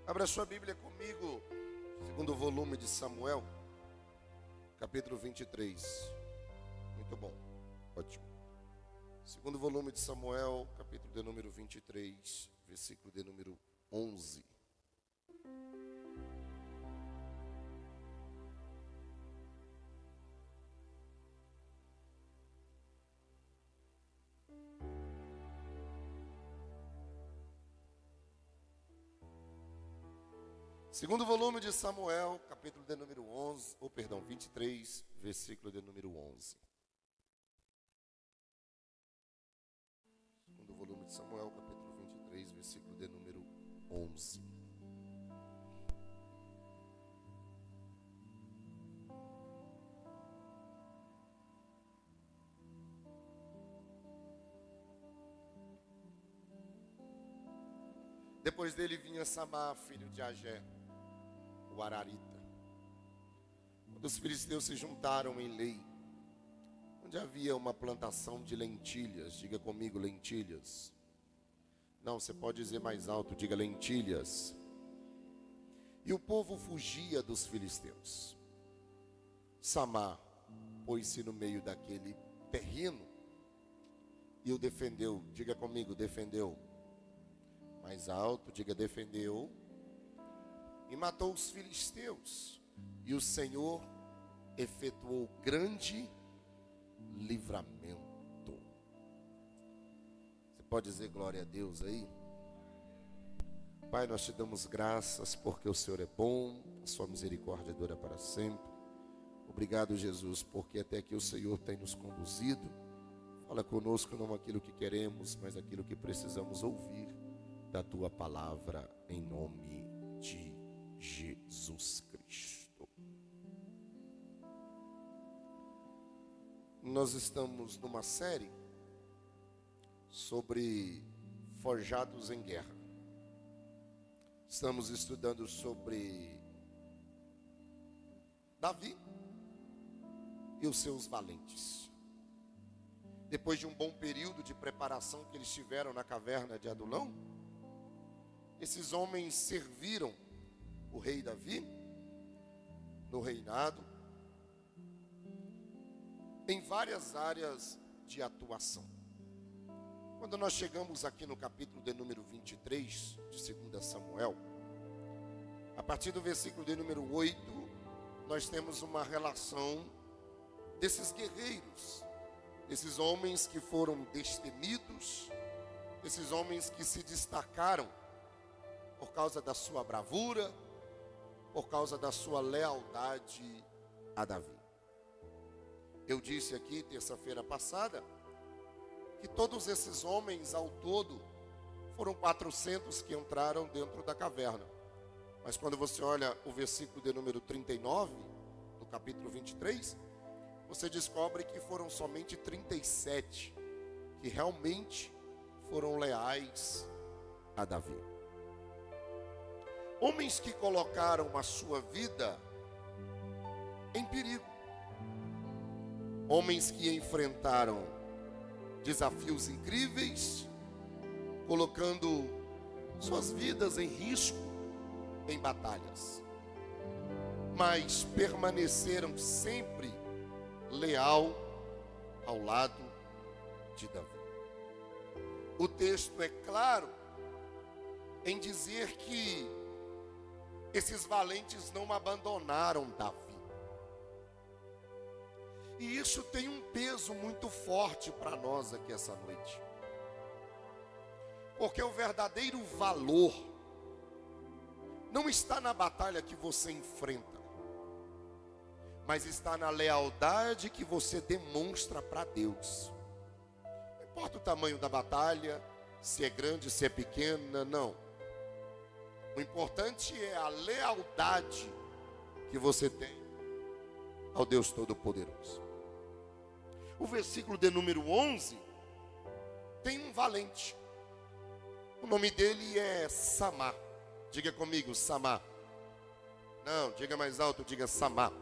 Abra sua Bíblia comigo, segundo volume de Samuel, capítulo 23. Muito bom, ótimo. Segundo volume de Samuel, capítulo de número 23, versículo de número 11. Segundo volume de Samuel, capítulo de número 23, versículo de número 11. Segundo volume de Samuel, capítulo 23, versículo de número 11. Depois dele vinha Samá, filho de Agé, o Ararita. Quando os filisteus se juntaram em Lei, onde havia uma plantação de lentilhas, diga comigo, lentilhas. Não, você pode dizer mais alto, diga lentilhas. E o povo fugia dos filisteus. Samá pôs-se no meio daquele terreno e o defendeu, diga comigo, defendeu. Mais alto, diga defendeu. E matou os filisteus. E o Senhor efetuou grande livramento. Você pode dizer glória a Deus aí? Pai, nós te damos graças porque o Senhor é bom, a sua misericórdia dura para sempre. Obrigado, Jesus, porque até aqui o Senhor tem nos conduzido. Fala conosco não aquilo que queremos, mas aquilo que precisamos ouvir da tua palavra, em nome de Jesus Cristo. Nós estamos numa série sobre forjados em guerra. Estamos estudando sobre Davi e os seus valentes. Depois de um bom período de preparação que eles tiveram na caverna de Adulão, esses homens serviram o rei Davi no reinado em várias áreas de atuação. Quando nós chegamos aqui no capítulo de número 23 de 2 Samuel, a partir do versículo de número 8, nós temos uma relação desses guerreiros, desses homens que foram destemidos, esses homens que se destacaram por causa da sua bravura, por causa da sua lealdade a Davi. Eu disse aqui, terça-feira passada, que todos esses homens ao todo foram 400 que entraram dentro da caverna. Mas quando você olha o versículo de número 39, do capítulo 23, você descobre que foram somente 37 que realmente foram leais a Davi. Homens que colocaram a sua vida em perigo. Homens que enfrentaram desafios incríveis, colocando suas vidas em risco em batalhas. Mas permaneceram sempre leal ao lado de Davi. O texto é claro em dizer que esses valentes não abandonaram Davi. E isso tem um peso muito forte para nós aqui essa noite. Porque o verdadeiro valor não está na batalha que você enfrenta, mas está na lealdade que você demonstra para Deus. Não importa o tamanho da batalha, se é grande, se é pequena, não. O importante é a lealdade que você tem ao Deus Todo-Poderoso. O versículo de número 11 tem um valente. O nome dele é Samá. Diga comigo, Samá. Não, diga mais alto, diga Samá.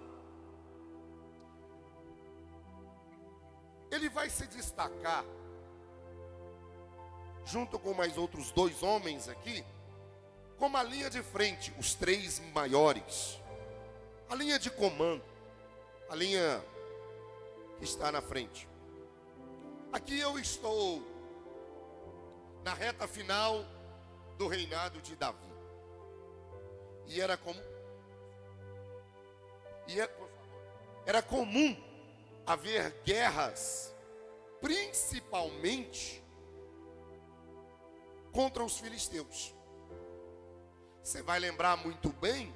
Ele vai se destacar junto com mais outros dois homens aqui, como a linha de frente, os três maiores, a linha de comando, a linha que está na frente. Aqui eu estou na reta final do reinado de Davi. E era comum haver guerras, principalmente contra os filisteus. Você vai lembrar muito bem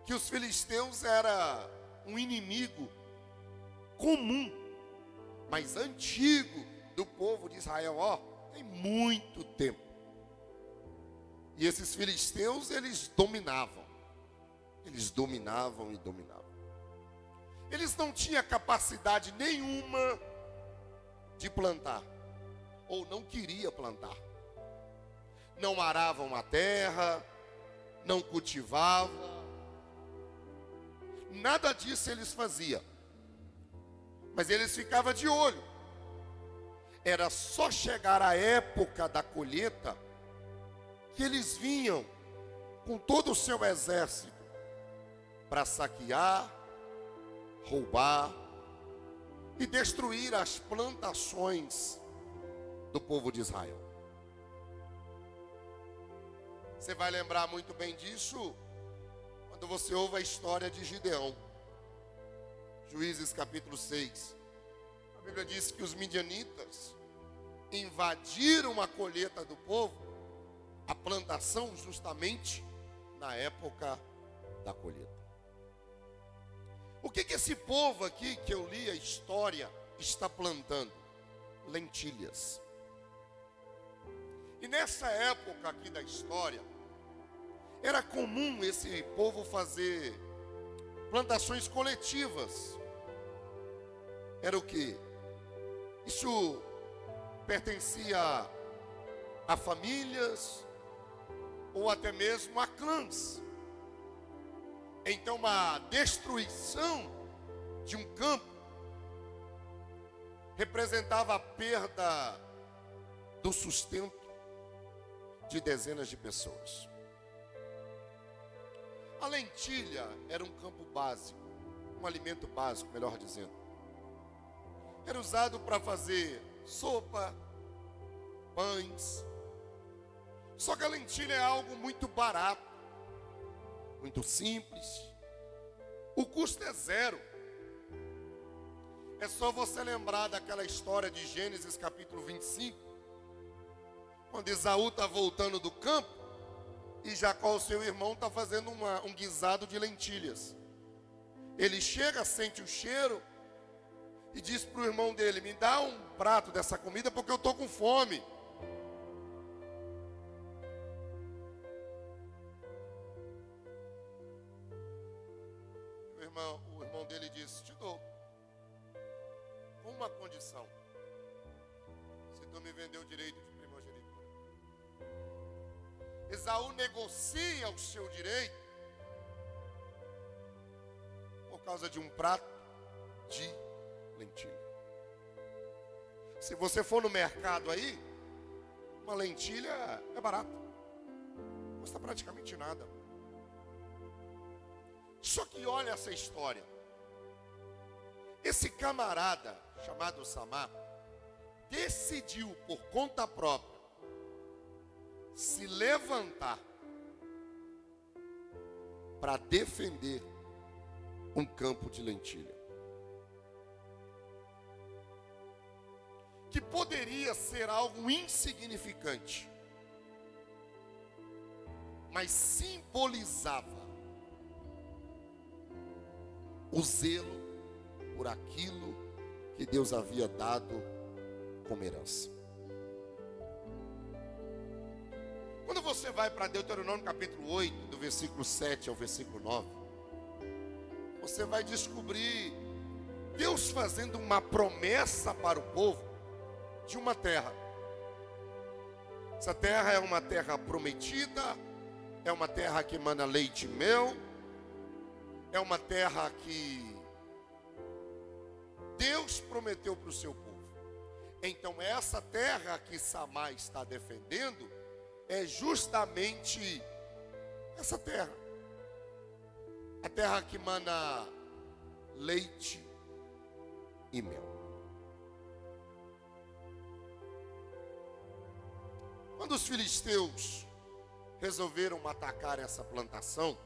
que os filisteus era um inimigo comum, mas antigo do povo de Israel, tem muito tempo. E esses filisteus, eles dominavam e dominavam. Eles não tinham capacidade nenhuma de plantar, ou não queria plantar. Não aravam a terra, não cultivavam, nada disso eles faziam. Mas eles ficavam de olho. Era só chegar a época da colheita que eles vinham com todo o seu exército para saquear, roubar e destruir as plantações do povo de Israel. Você vai lembrar muito bem disso quando você ouve a história de Gideão. Juízes capítulo 6. A Bíblia diz que os midianitas invadiram a colheita do povo, a plantação, justamente na época da colheita. O que esse povo aqui, que eu li a história, está plantando? Lentilhas. E nessa época aqui da história, era comum esse povo fazer plantações coletivas. Era o quê? Isso pertencia a famílias ou até mesmo a clãs. Então a destruição de um campo representava a perda do sustento de dezenas de pessoas. A lentilha era um campo básico, um alimento básico, melhor dizendo. Era usado para fazer sopa, pães. Só que a lentilha é algo muito barato, muito simples. O custo é zero. É só você lembrar daquela história de Gênesis capítulo 25, quando Esaú está voltando do campo e Jacó, o seu irmão, está fazendo um guisado de lentilhas. Ele chega, sente o cheiro e diz para o irmão dele: me dá um prato dessa comida porque eu estou com fome. O irmão dele disse: te dou, com uma condição: se tu me vender o direito de primogenitura. Esaú negocia o seu direito por causa de um prato de lentilha. Se você for no mercado aí, uma lentilha é barata, não custa praticamente nada. Só que olha essa história. Esse camarada chamado Samar decidiu por conta própria se levantar para defender um campo de lentilha, que poderia ser algo insignificante, mas simbolizava o zelo por aquilo que Deus havia dado como herança. Quando você vai para Deuteronômio capítulo 8, do versículo 7 ao versículo 9, você vai descobrir Deus fazendo uma promessa para o povo de uma terra. Essa terra é uma terra prometida, é uma terra que emana leite e mel, é uma terra que Deus prometeu para o seu povo. Então essa terra que Samar está defendendo é justamente essa terra. A terra que mana leite e mel. Quando os filisteus resolveram atacar essa plantação,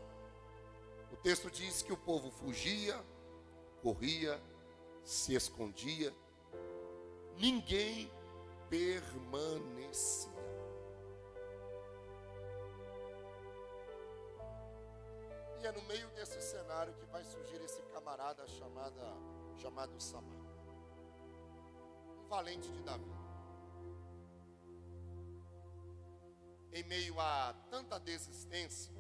o texto diz que o povo fugia, corria, se escondia, ninguém permanecia. E é no meio desse cenário que vai surgir esse camarada chamado Samar, um valente de Davi. Em meio a tanta desistência,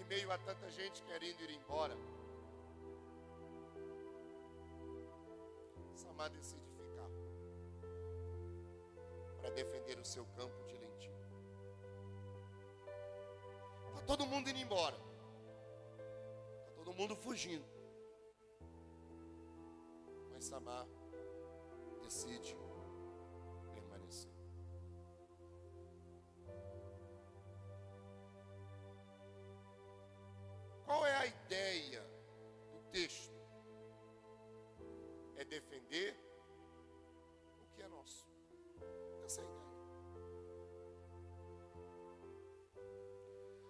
em meio a tanta gente querendo ir embora, Samar decide ficar para defender o seu campo de lentilho. Está todo mundo indo embora, está todo mundo fugindo, mas Samar decide permanecer. Qual é a ideia do texto? É defender o que é nosso. Essa é a ideia.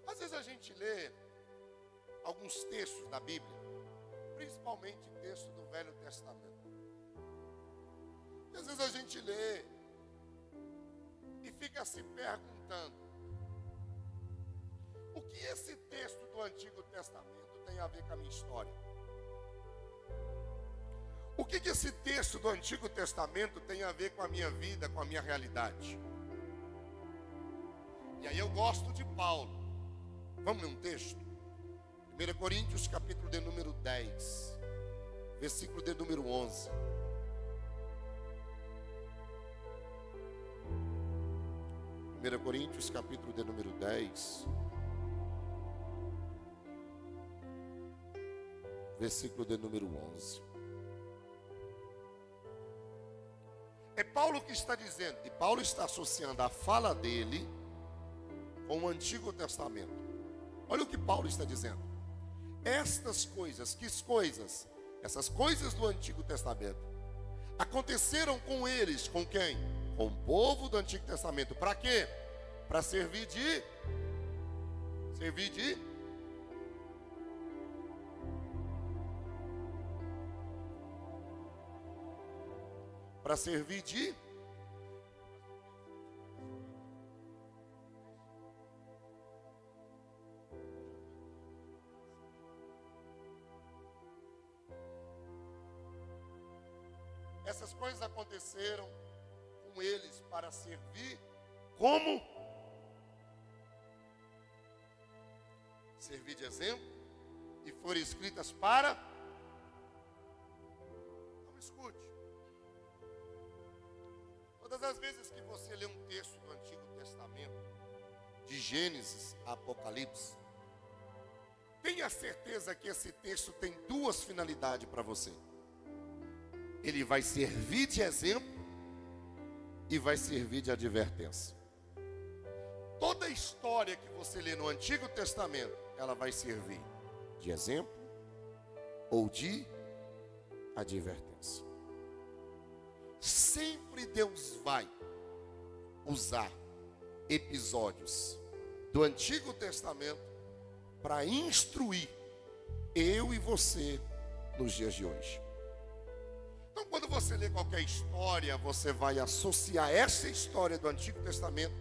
Às vezes a gente lê alguns textos da Bíblia, principalmente textos do Velho Testamento. E às vezes a gente lê e fica se perguntando: o que esse texto do Antigo Testamento tem a ver com a minha história? O que esse texto do Antigo Testamento tem a ver com a minha vida, com a minha realidade? E aí eu gosto de Paulo. Vamos ler um texto? 1 Coríntios, capítulo de número 10, versículo de número 11. Coríntios, capítulo de número 10, versículo de número 11. É Paulo que está dizendo, e Paulo está associando a fala dele com o Antigo Testamento. Olha o que Paulo está dizendo. Estas coisas, que coisas? Essas coisas do Antigo Testamento aconteceram com eles, com quem? Com o povo do Antigo Testamento. Para quê? Para servir de essas coisas aconteceram com eles para servir como? Servir de exemplo, e foram escritas para? Não escute. Todas as vezes que você lê um texto do Antigo Testamento, de Gênesis a Apocalipse, tenha certeza que esse texto tem duas finalidades para você. Ele vai servir de exemplo e vai servir de advertência. Toda a história que você lê no Antigo Testamento, ela vai servir de exemplo ou de advertência. Sempre Deus vai usar episódios do Antigo Testamento para instruir eu e você nos dias de hoje. Então, quando você lê qualquer história, você vai associar essa história do Antigo Testamento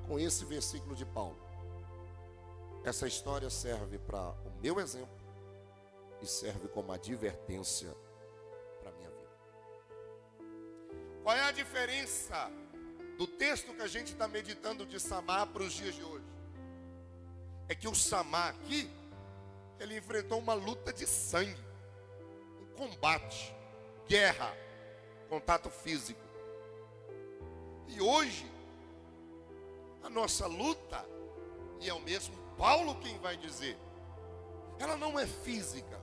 com esse versículo de Paulo. Essa história serve para o meu exemplo e serve como advertência para a minha vida. Qual é a diferença do texto que a gente está meditando de Samar para os dias de hoje? É que o Samar aqui, ele enfrentou uma luta de sangue, um combate, guerra, contato físico. E hoje, a nossa luta, e é o mesmo Paulo quem vai dizer, ela não é física.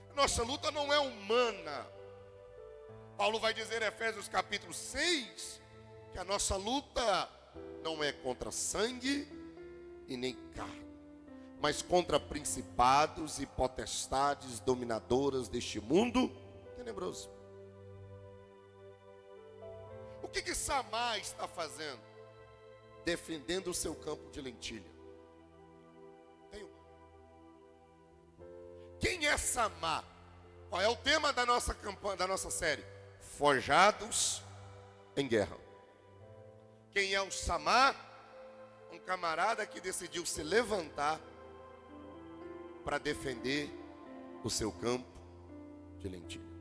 A nossa luta não é humana. Paulo vai dizer em Efésios capítulo 6, que a nossa luta não é contra sangue e nem carne, mas contra principados e potestades dominadoras deste mundo tenebroso. O que Samar está fazendo? Defendendo o seu campo de lentilha. Quem é Samar? Qual é o tema da nossa campanha, da nossa série? Forjados em guerra. Quem é o Samar? Um camarada que decidiu se levantar para defender o seu campo de lentilha.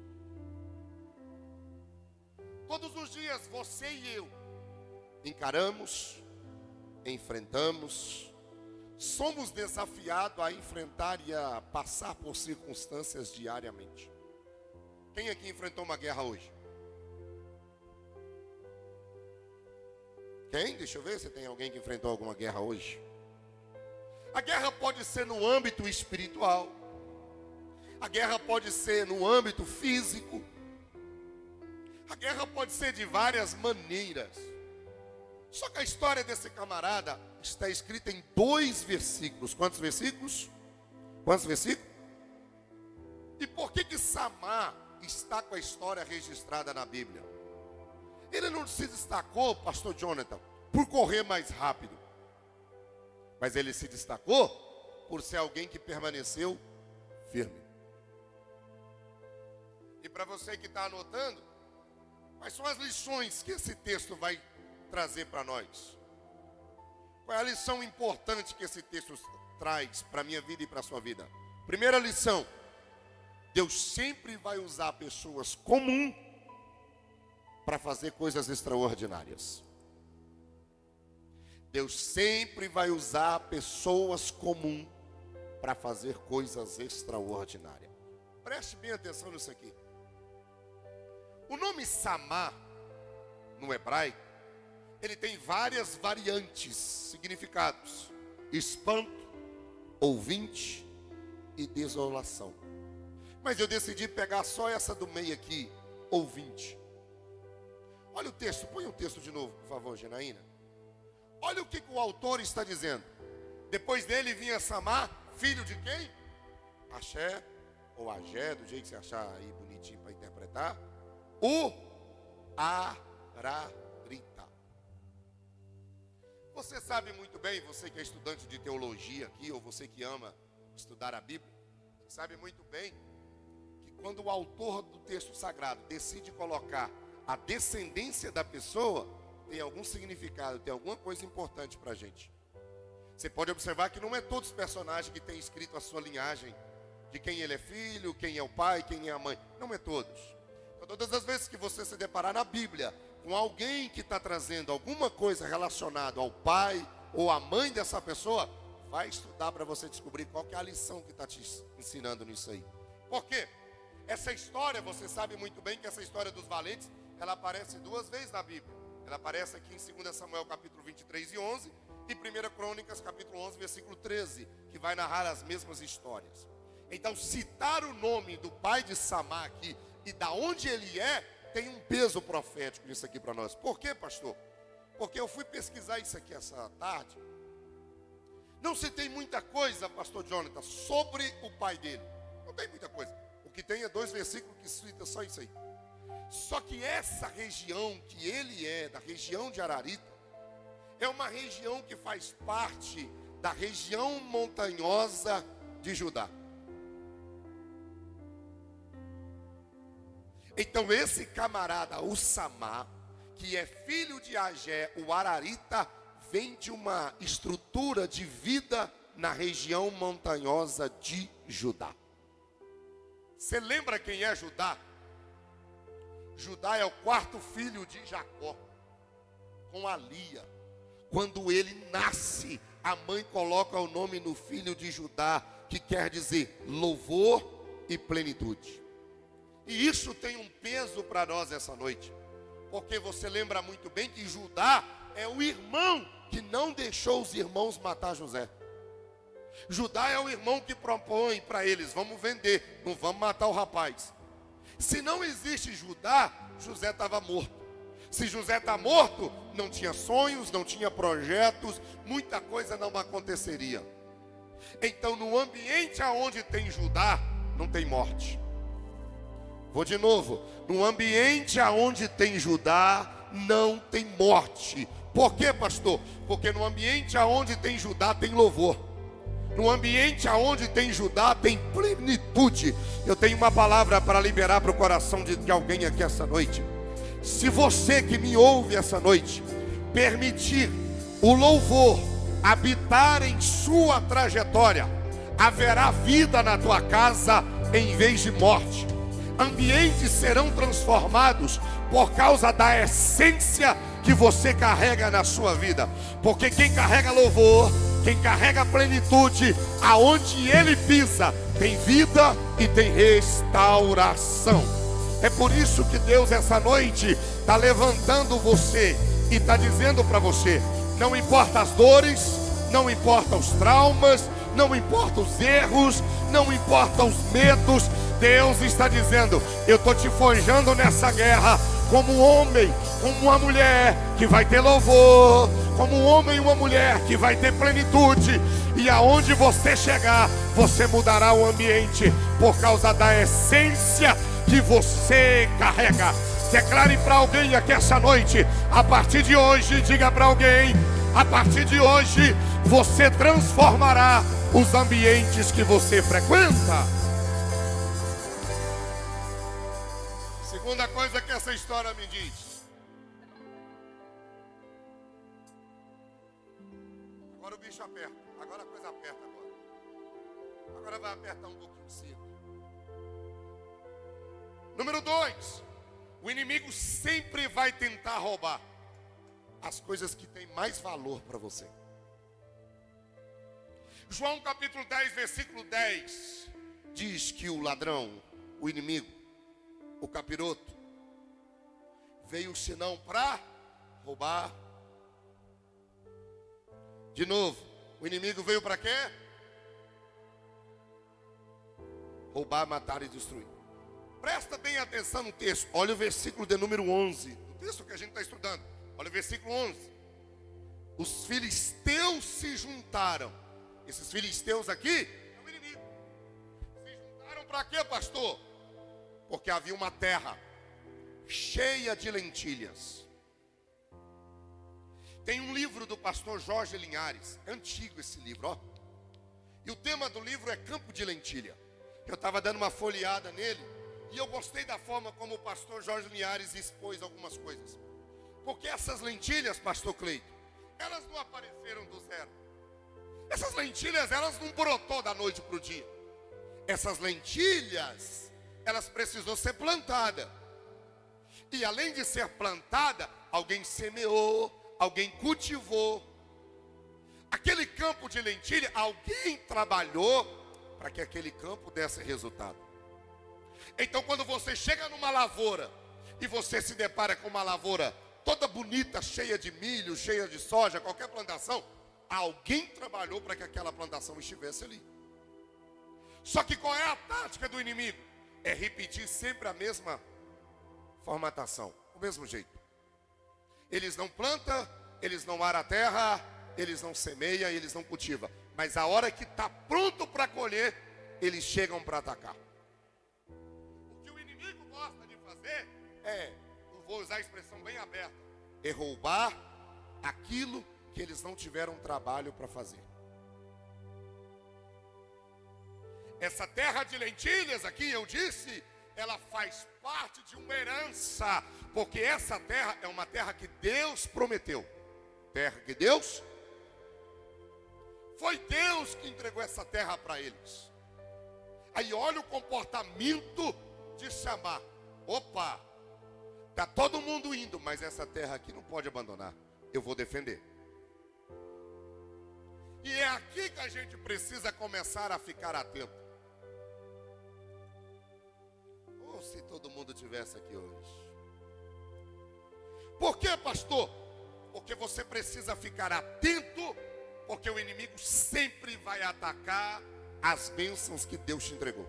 Todos os dias você e eu encaramos, enfrentamos, somos desafiados a enfrentar e a passar por circunstâncias diariamente. Quem aqui enfrentou uma guerra hoje? Quem? Deixa eu ver se tem alguém que enfrentou alguma guerra hoje. A guerra pode ser no âmbito espiritual. A guerra pode ser no âmbito físico. A guerra pode ser de várias maneiras. Só que a história desse camarada está escrita em 2 versículos. Quantos versículos? Quantos versículos? E por que Samar está com a história registrada na Bíblia? Ele não se destacou, pastor Jonathan, por correr mais rápido. Mas ele se destacou por ser alguém que permaneceu firme. E para você que está anotando, quais são as lições que esse texto vai trazer para nós? Qual é a lição importante que esse texto traz para a minha vida e para a sua vida? Primeira lição: Deus sempre vai usar pessoas comuns para fazer coisas extraordinárias. Deus sempre vai usar pessoas comuns para fazer coisas extraordinárias. Preste bem atenção nisso aqui. O nome Samar, no hebraico, ele tem várias variantes, significados: espanto, ouvinte e desolação. Mas eu decidi pegar só essa do meio aqui, ouvinte. Olha o texto, põe o texto de novo, por favor, Janaína. Olha o que o autor está dizendo. Depois dele vinha Samar, filho de quem? Axé, ou Agé, do jeito que você achar aí bonitinho para interpretar. O Ararita. Você sabe muito bem, você que é estudante de teologia aqui, ou você que ama estudar a Bíblia, sabe muito bem que quando o autor do texto sagrado decide colocar a descendência da pessoa, tem algum significado, tem alguma coisa importante para a gente. Você pode observar que não é todos os personagens que têm escrito a sua linhagem, de quem ele é filho, quem é o pai, quem é a mãe. Não é todos. Então, todas as vezes que você se deparar na Bíblia com alguém que está trazendo alguma coisa relacionada ao pai ou à mãe dessa pessoa, vai estudar para você descobrir qual que é a lição que está te ensinando nisso aí. Por quê? Essa história, você sabe muito bem que essa história dos valentes, ela aparece 2 vezes na Bíblia. Ela aparece aqui em 2 Samuel capítulo 23 e 11 e 1 Crônicas capítulo 11 versículo 13, que vai narrar as mesmas histórias. Então, citar o nome do pai de Samar aqui e da onde ele é, tem um peso profético nisso aqui para nós. Por quê, pastor? Porque eu fui pesquisar isso aqui essa tarde. Não se tem muita coisa, pastor Jonathan, sobre o pai dele. Não tem muita coisa. O que tem é 2 versículos que citam só isso aí. Só que essa região que ele é, da região de Ararita, é uma região que faz parte da região montanhosa de Judá. Então esse camarada, o Samar, que é filho de Agé, o Ararita, vem de uma estrutura de vida na região montanhosa de Judá. Você lembra quem é Judá? Judá é o 4º filho de Jacó, com a Lia. Quando ele nasce, a mãe coloca o nome no filho de Judá, que quer dizer louvor e plenitude. E isso tem um peso para nós essa noite, porque você lembra muito bem que Judá é o irmão que não deixou os irmãos matar José. Judá é o irmão que propõe para eles: vamos vender, não vamos matar o rapaz. Se não existe Judá, José estava morto. Se José está morto, não tinha sonhos, não tinha projetos, muita coisa não aconteceria. Então, no ambiente aonde tem Judá, não tem morte. Vou de novo. No ambiente aonde tem Judá, não tem morte. Por quê, pastor? Porque no ambiente aonde tem Judá, tem louvor. No ambiente aonde tem Judá, tem plenitude. Eu tenho uma palavra para liberar para o coração de alguém aqui essa noite. Se você que me ouve essa noite permitir o louvor habitar em sua trajetória, haverá vida na tua casa em vez de morte. Ambientes serão transformados por causa da essência que você carrega na sua vida. Porque quem carrega louvor, quem carrega plenitude, aonde ele pisa, tem vida e tem restauração. É por isso que Deus essa noite está levantando você e está dizendo para você: não importa as dores, não importa os traumas, não importa os erros, não importa os medos, Deus está dizendo: eu estou te forjando nessa guerra como um homem, como uma mulher que vai ter louvor, como um homem e uma mulher que vai ter plenitude, e aonde você chegar, você mudará o ambiente por causa da essência que você carrega. Declare para alguém aqui essa noite: a partir de hoje, diga para alguém, a partir de hoje, você transformará os ambientes que você frequenta. Segunda coisa que essa história me diz. Agora o bicho aperta. Agora a coisa aperta agora. Agora vai apertar um pouquinho cedo. Número 2. O inimigo sempre vai tentar roubar as coisas que têm mais valor para você. João capítulo 10, versículo 10 diz que o ladrão, o inimigo, o capiroto, veio senão para roubar. De novo, o inimigo veio para quê? Roubar, matar e destruir. Presta bem atenção no texto. Olha o versículo de número 11. O texto que a gente está estudando. Olha o versículo 11. Os filisteus se juntaram. Esses filisteus aqui é o inimigo. Se juntaram para quê, pastor? Porque havia uma terra cheia de lentilhas. Tem um livro do pastor Jorge Linhares. É antigo esse livro, ó. E o tema do livro é Campo de Lentilha. Eu estava dando uma folheada nele. E eu gostei da forma como o pastor Jorge Linhares expôs algumas coisas. Porque essas lentilhas, pastor Cleito, elas não apareceram do zero. Essas lentilhas, elas não brotou da noite para o dia. Essas lentilhas, elas precisou ser plantada. E além de ser plantada, alguém semeou, alguém cultivou. Aquele campo de lentilha, alguém trabalhou para que aquele campo desse resultado. Então, quando você chega numa lavoura e você se depara com uma lavoura toda bonita, cheia de milho, cheia de soja, qualquer plantação, alguém trabalhou para que aquela plantação estivesse ali. Só que qual é a tática do inimigo? É repetir sempre a mesma formatação, o mesmo jeito. Eles não plantam, eles não aram a terra, eles não semeiam, eles não cultivam. Mas a hora que está pronto para colher, eles chegam para atacar. Gosta de fazer eu vou usar a expressão bem aberta, é roubar aquilo que eles não tiveram trabalho para fazer. Essa terra de lentilhas aqui, eu disse, ela faz parte de uma herança, porque essa terra é uma terra que Deus prometeu. Terra que Deus, foi Deus que entregou essa terra para eles. Aí olha o comportamento de chamar: opa, está todo mundo indo, mas essa terra aqui não pode abandonar, eu vou defender. E é aqui que a gente precisa começar a ficar atento. Oh, se todo mundo tivesse aqui hoje. Por quê, pastor? Porque você precisa ficar atento, porque o inimigo sempre vai atacar as bênçãos que Deus te entregou.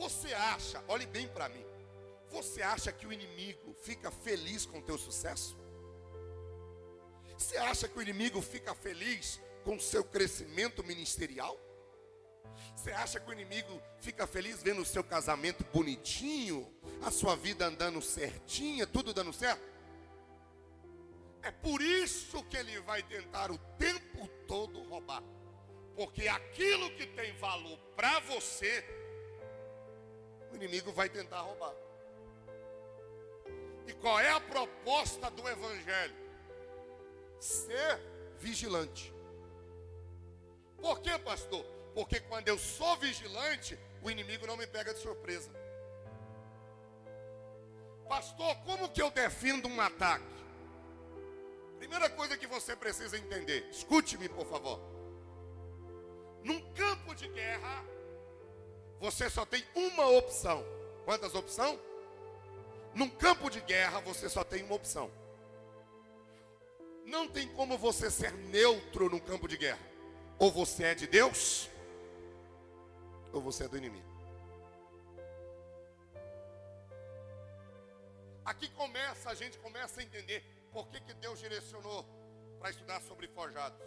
Você acha, olhe bem para mim, Você acha que o inimigo fica feliz com o teu sucesso? Você acha que o inimigo fica feliz com o seu crescimento ministerial? Você acha que o inimigo fica feliz vendo o seu casamento bonitinho, a sua vida andando certinha, tudo dando certo? É por isso que ele vai tentar o tempo todo roubar. Porque aquilo que tem valor para você, o inimigo vai tentar roubar. E qual é a proposta do evangelho? Ser vigilante. Por quê, pastor? Porque quando eu sou vigilante, o inimigo não me pega de surpresa. Pastor, como que eu defendo um ataque? Primeira coisa que você precisa entender, escute-me por favor. Num campo de guerra, você só tem uma opção. Quantas opções? Num campo de guerra, você só tem uma opção. Não tem como você ser neutro no campo de guerra. Ou você é de Deus, ou você é do inimigo. Aqui a gente começa a entender por que Deus direcionou para estudar sobre forjados.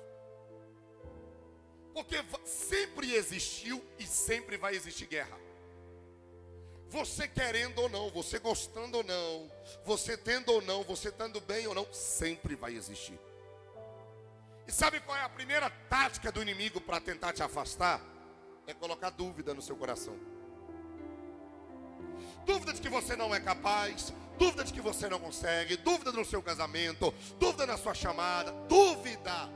Porque sempre existiu e sempre vai existir guerra. Você querendo ou não, você gostando ou não, você tendo ou não, você estando bem ou não, sempre vai existir. E sabe qual é a primeira tática do inimigo para tentar te afastar? É colocar dúvida no seu coração. Dúvida de que você não é capaz, dúvida de que você não consegue, dúvida no seu casamento, dúvida na sua chamada, dúvida.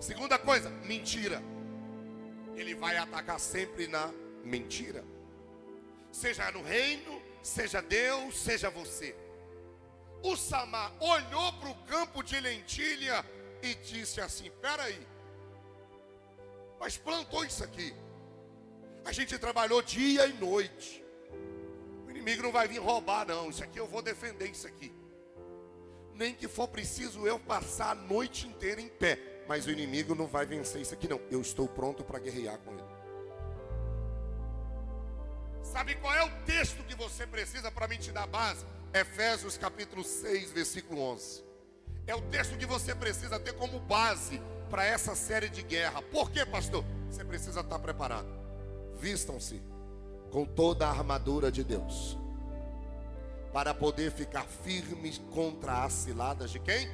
Segunda coisa, mentira. Ele vai atacar sempre na mentira. Seja no reino, seja Deus, seja você. O Samar olhou para o campo de lentilha e disse assim: peraí, mas plantou isso aqui, a gente trabalhou dia e noite, o inimigo não vai vir roubar não, isso aqui eu vou defender isso aqui. Nem que for preciso eu passar a noite inteira em pé, mas o inimigo não vai vencer isso aqui não, eu estou pronto para guerrear com ele. Sabe qual é o texto que você precisa para me te dar base? Efésios capítulo 6, versículo 11. É o texto que você precisa ter como base para essa série de guerra. Por quê, pastor? Você precisa estar preparado. Vistam-se com toda a armadura de Deus, para poder ficar firmes contra as ciladas de quem?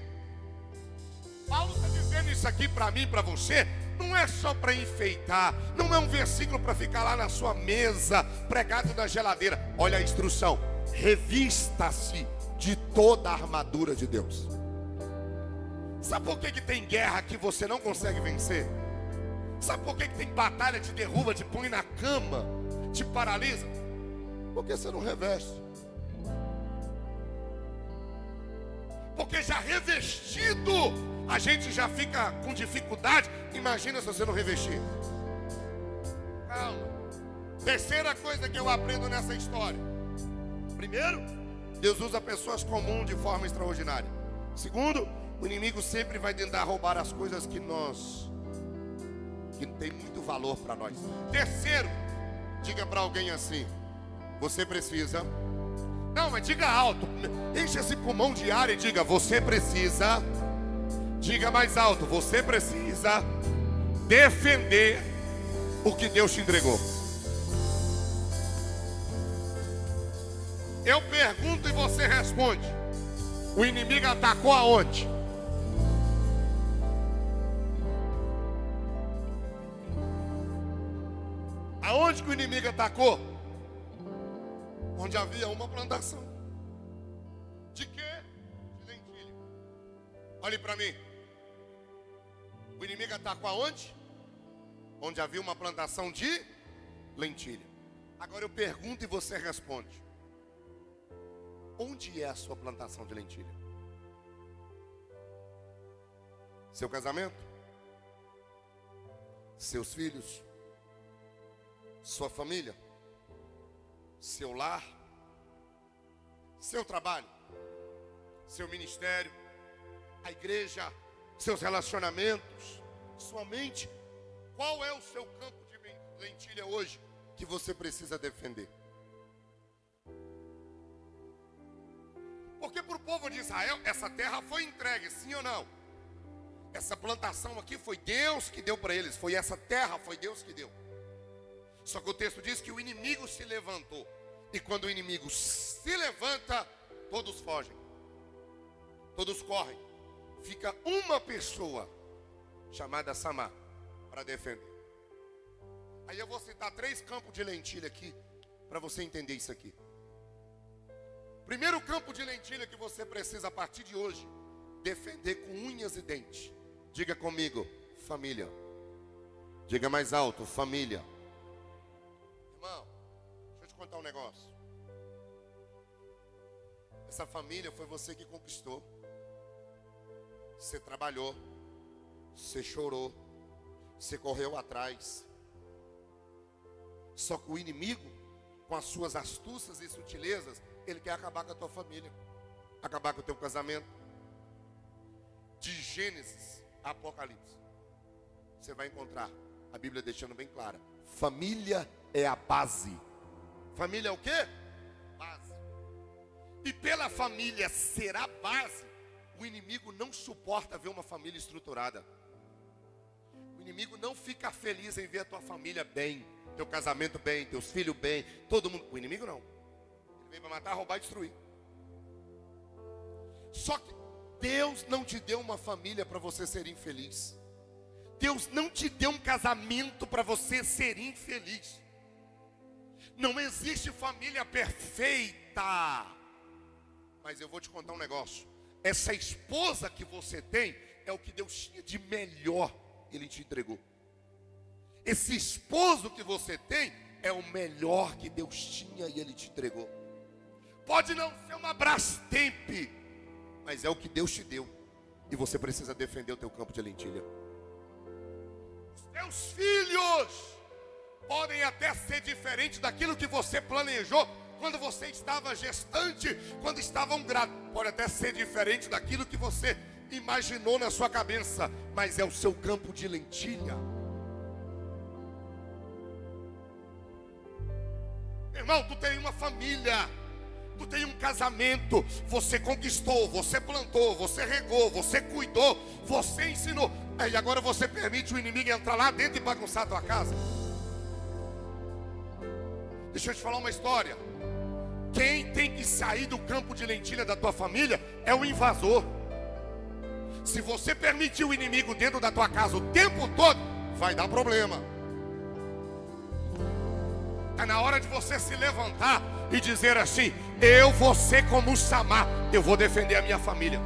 Paulo está dizendo isso aqui para mim, para você. Não é só para enfeitar, não é um versículo para ficar lá na sua mesa, pregado na geladeira. Olha a instrução: revista-se de toda a armadura de Deus. Sabe por que tem guerra que você não consegue vencer? Sabe por que tem batalha, te derruba, te põe na cama, te paralisa? Porque você não reveste. Porque já revestido, a gente já fica com dificuldade. Imagina se você não revestir. Calma. Terceira coisa que eu aprendo nessa história: primeiro, Deus usa pessoas comuns de forma extraordinária. Segundo, o inimigo sempre vai tentar roubar as coisas que tem muito valor para nós. Terceiro, diga para alguém assim: você precisa. Não, mas diga alto, enche esse pulmão de ar e diga: você precisa. Diga mais alto: você precisa defender o que Deus te entregou. Eu pergunto e você responde: o inimigo atacou aonde? Aonde que o inimigo atacou? Onde havia uma plantação. De quê? De lentilha. Olhe para mim. O inimigo atacou aonde? Onde havia uma plantação de lentilha. Agora eu pergunto e você responde: onde é a sua plantação de lentilha? Seu casamento? Seus filhos? Sua família? Seu lar? Seu trabalho? Seu ministério? A igreja? Seus relacionamentos? Sua mente? Qual é o seu campo de lentilha hoje que você precisa defender? povo de Israel, essa terra foi entregue, sim ou não? Essa plantação aqui foi Deus que deu para eles. Foi essa terra, foi Deus que deu. Só que o texto diz que o inimigo se levantou. E quando o inimigo se levanta, todos fogem. Todos correm. Fica uma pessoa chamada Samar para defender. Aí eu vou citar 3 campos de lentilha aqui para você entender isso aqui. Primeiro campo de lentilha que você precisa a partir de hoje defender com unhas e dentes. Diga comigo, família. Diga mais alto, família. Irmão, deixa eu te contar um negócio. Essa família foi você que conquistou. Você trabalhou, você chorou, você correu atrás. Só que o inimigo, com as suas astúcias e sutilezas, ele quer acabar com a tua família, acabar com o teu casamento. De Gênesis a Apocalipse, você vai encontrar a Bíblia deixando bem clara: família é a base. Família é o quê? Base. E pela família ser a base, o inimigo não suporta ver uma família estruturada. O inimigo não fica feliz em ver a tua família bem, teu casamento bem, teus filhos bem, todo mundo. O inimigo não. Ele vem para matar, roubar e destruir. Só que Deus não te deu uma família para você ser infeliz. Deus não te deu um casamento para você ser infeliz. Não existe família perfeita. Mas eu vou te contar um negócio. Essa esposa que você tem é o que Deus tinha de melhor, Ele te entregou. Esse esposo que você tem é o melhor que Deus tinha e Ele te entregou. Pode não ser uma Brastemp, mas é o que Deus te deu. E você precisa defender o teu campo de lentilha. Os teus filhos podem até ser diferentes daquilo que você planejou quando você estava gestante, quando estavam grávidos. Pode até ser diferente daquilo que você imaginou na sua cabeça, mas é o seu campo de lentilha. Irmão, tu tem uma família, tu tem um casamento, você conquistou, você plantou, você regou, você cuidou, você ensinou. E agora você permite o inimigo entrar lá dentro e bagunçar a tua casa? Deixa eu te falar uma história. Quem tem que sair do campo de lentilha da tua família é o invasor. Se você permitir o inimigo dentro da tua casa o tempo todo, vai dar problema. Está na hora de você se levantar e dizer assim: eu vou ser como o Samar, eu vou defender a minha família.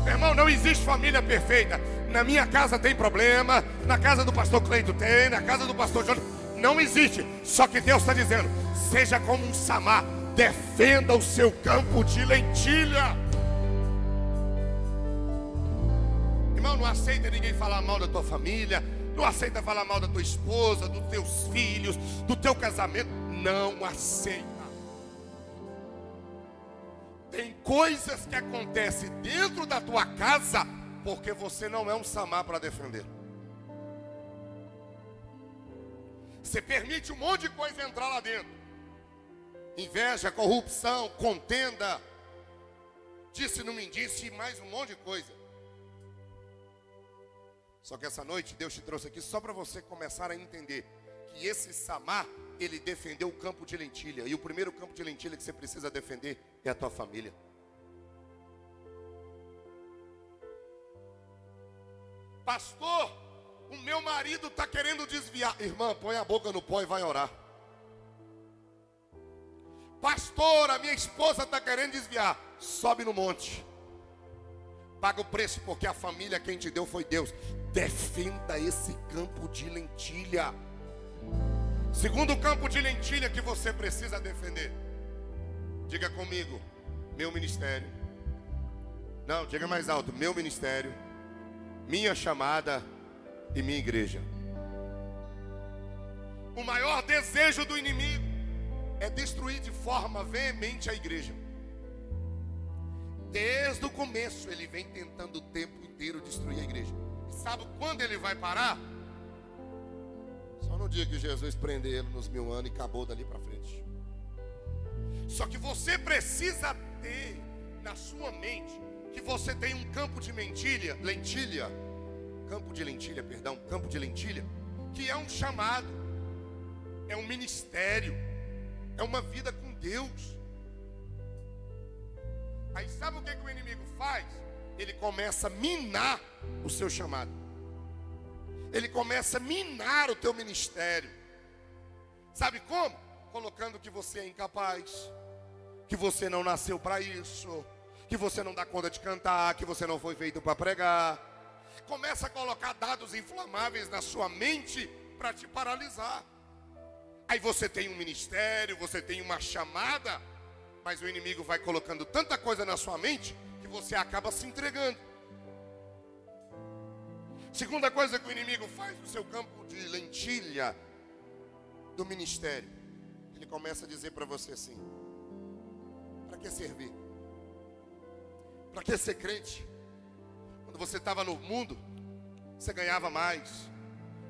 Meu irmão, não existe família perfeita. Na minha casa tem problema, na casa do pastor Cleito tem, na casa do pastor João, não existe. Só que Deus está dizendo: seja como um Samar, defenda o seu campo de lentilha. Irmão, não aceita ninguém falar mal da tua família, não aceita falar mal da tua esposa, dos teus filhos, do teu casamento. Não aceita. Tem coisas que acontecem dentro da tua casa porque você não é um Samar para defender. Você permite um monte de coisa entrar lá dentro: inveja, corrupção, contenda, disse não me disse e mais um monte de coisa. Só que essa noite Deus te trouxe aqui só para você começar a entender que esse Samar, ele defendeu o campo de lentilha. E o primeiro campo de lentilha que você precisa defender é a tua família. Pastor, o meu marido está querendo desviar. Irmã, põe a boca no pó e vai orar. Pastor, a minha esposa está querendo desviar. Sobe no monte. Paga o preço, porque a família quem te deu foi Deus. Defenda esse campo de lentilha. Segundo campo de lentilha que você precisa defender. Diga comigo: meu ministério. Não, diga mais alto: meu ministério, minha chamada e minha igreja. O maior desejo do inimigo é destruir de forma veemente a igreja. Desde o começo ele vem tentando o tempo inteiro destruir a igreja. E sabe quando ele vai parar? Só no dia que Jesus prender ele nos 1000 anos e acabou dali para frente. Só que você precisa ter na sua mente que você tem um campo de campo de lentilha, que é um chamado, é um ministério, é uma vida com Deus. Aí sabe o que o inimigo faz? Ele começa a minar o seu chamado. Ele começa a minar o teu ministério. Sabe como? Colocando que você é incapaz, que você não nasceu para isso, que você não dá conta de cantar, que você não foi feito para pregar. Começa a colocar dados inflamáveis na sua mente para te paralisar. Aí você tem um ministério, você tem uma chamada, mas o inimigo vai colocando tanta coisa na sua mente que você acaba se entregando. Segunda coisa que o inimigo faz no seu campo de lentilha do ministério, ele começa a dizer para você assim: para que servir? Para que ser crente? Quando você estava no mundo, você ganhava mais,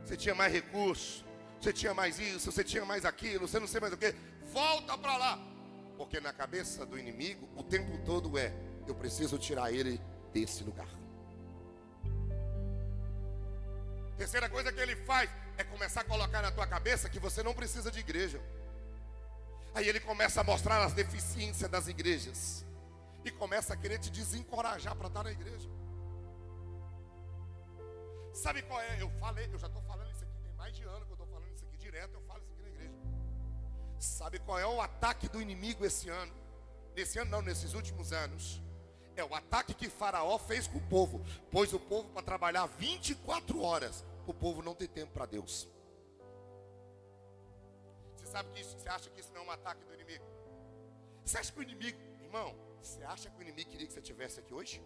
você tinha mais recursos, você tinha mais isso, você tinha mais aquilo, você não sei mais o que. Volta para lá. Porque na cabeça do inimigo, o tempo todo eu preciso tirar ele desse lugar. Terceira coisa que ele faz é começar a colocar na tua cabeça que você não precisa de igreja. Aí ele começa a mostrar as deficiências das igrejas e começa a querer te desencorajar para estar na igreja. Sabe qual é? Eu já estou falando isso aqui, tem mais de ano que eu estou falando isso aqui direto, eu falo isso aqui na igreja. Sabe qual é o ataque do inimigo esse ano? Nesses últimos anos. É o ataque que Faraó fez com o povo. Pôs o povo para trabalhar 24 horas. O povo não tem tempo para Deus. Você sabe que isso, você acha que isso não é um ataque do inimigo? Você acha que o inimigo, irmão, você acha que o inimigo queria que você estivesse aqui hoje?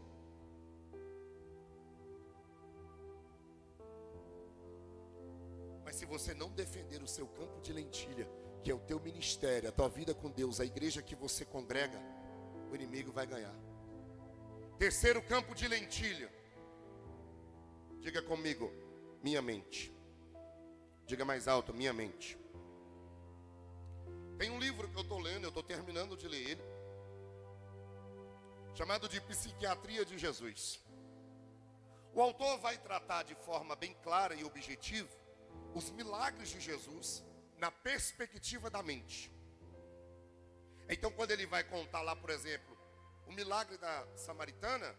Mas se você não defender o seu campo de lentilha, que é o teu ministério, a tua vida com Deus, a igreja que você congrega, o inimigo vai ganhar. Terceiro campo de lentilha. Diga comigo, minha mente. Diga mais alto, minha mente. Tem um livro que eu estou lendo, eu estou terminando de ler ele, chamado de Psiquiatria de Jesus. O autor vai tratar de forma bem clara e objetiva os milagres de Jesus na perspectiva da mente. Então, quando ele vai contar lá, por exemplo, o milagre da samaritana,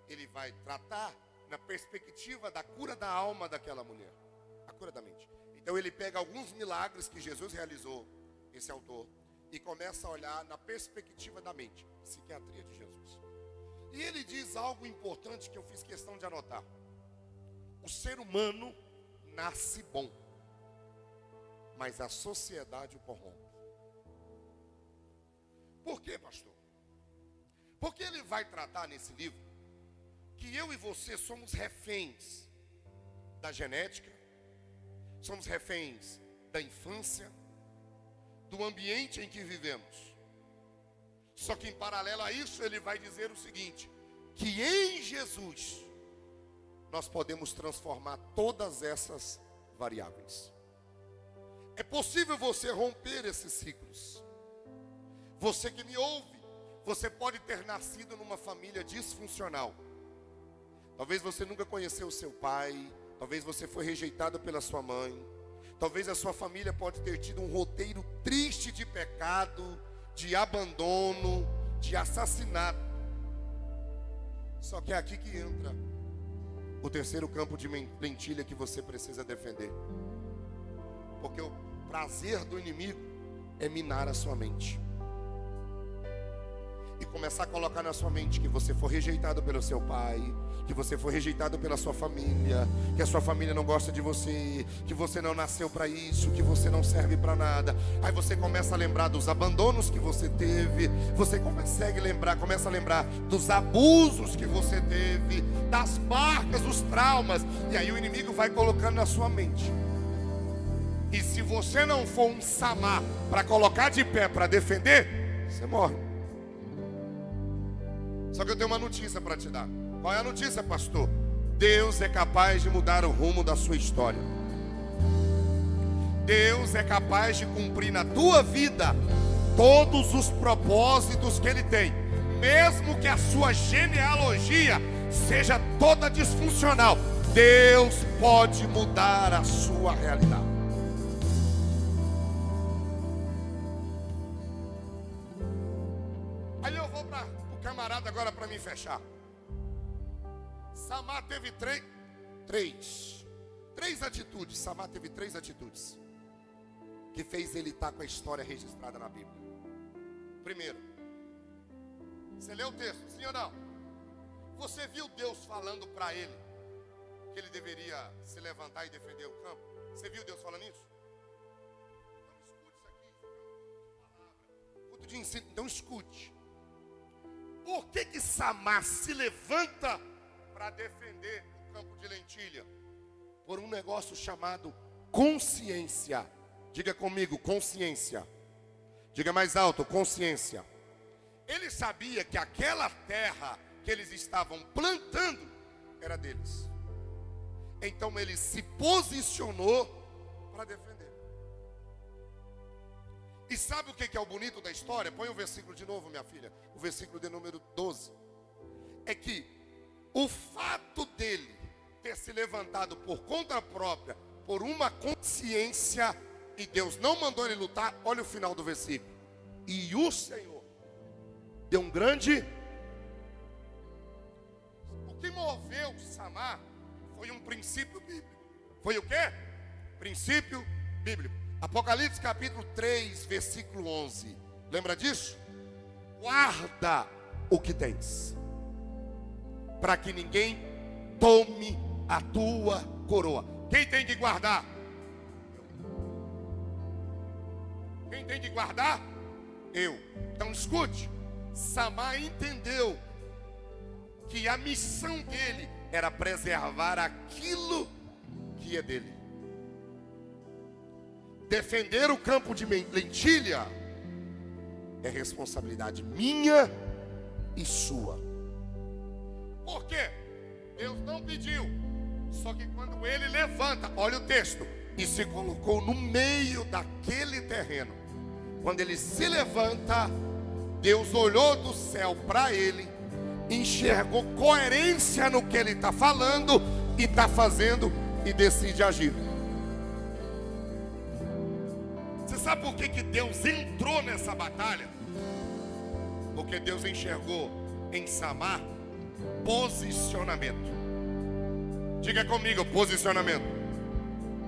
ele vai tratar na perspectiva da cura da alma daquela mulher, a cura da mente. Então ele pega alguns milagres que Jesus realizou, esse autor, e começa a olhar na perspectiva da mente, psiquiatria de Jesus. E ele diz algo importante que eu fiz questão de anotar: o ser humano nasce bom, mas a sociedade o corrompe. Por quê, pastor? Porque ele vai tratar nesse livro que eu e você somos reféns da genética, somos reféns da infância, do ambiente em que vivemos. Só que em paralelo a isso ele vai dizer o seguinte: que em Jesus nós podemos transformar todas essas variáveis. É possível você romper esses ciclos. Você que me ouve, você pode ter nascido numa família disfuncional. Talvez você nunca conheceu o seu pai, talvez você foi rejeitado pela sua mãe, talvez a sua família pode ter tido um roteiro triste de pecado, de abandono, de assassinato. Só que é aqui que entra o terceiro campo de lentilha que você precisa defender. Porque o prazer do inimigo é minar a sua mente e começar a colocar na sua mente que você foi rejeitado pelo seu pai, que você foi rejeitado pela sua família, que a sua família não gosta de você, que você não nasceu para isso, que você não serve para nada. Aí você começa a lembrar dos abandonos que você teve, você começa a lembrar dos abusos que você teve, das marcas, dos traumas, e aí o inimigo vai colocando na sua mente. E se você não for um samar para colocar de pé, para defender, você morre. Só que eu tenho uma notícia para te dar. Qual é a notícia, pastor? Deus é capaz de mudar o rumo da sua história. Deus é capaz de cumprir na tua vida todos os propósitos que Ele tem, mesmo que a sua genealogia seja toda disfuncional, Deus pode mudar a sua realidade. Aí eu vou para o camarada agora para me fechar. Samar teve três atitudes. Samar teve três atitudes que fez ele estar com a história registrada na Bíblia. Primeiro, você leu o texto, sim ou não? Você viu Deus falando para ele que ele deveria se levantar e defender o campo? Você viu Deus falando isso? Então escute isso aqui, culto de ensino, então escute. Por que Samar se levanta para defender o campo de lentilha? Por um negócio chamado consciência. Diga comigo, consciência. Diga mais alto, consciência. Ele sabia que aquela terra que eles estavam plantando era deles. Então ele se posicionou para defender. E sabe o que é o bonito da história? Põe o versículo de novo, minha filha. O versículo de número 12. É que o fato dele ter se levantado por conta própria, por uma consciência, e Deus não mandou ele lutar, olha o final do versículo. E o Senhor deu um grande... O que moveu Samar foi um princípio bíblico. Foi o quê? Princípio bíblico. Apocalipse capítulo 3, versículo 11. Lembra disso? Guarda o que tens, para que ninguém tome a tua coroa. Quem tem que guardar? Quem tem que guardar? Eu. Então escute. Samar entendeu que a missão dele era preservar aquilo que é dele. Defender o campo de lentilha é responsabilidade minha e sua. Por quê? Deus não pediu. Só que quando ele levanta, olha o texto, e se colocou no meio daquele terreno. Quando ele se levanta, Deus olhou do céu para ele, enxergou coerência no que ele está falando e está fazendo, e decide agir. Você sabe por que Deus entrou nessa batalha? Porque Deus enxergou em Samar posicionamento. Diga comigo, posicionamento.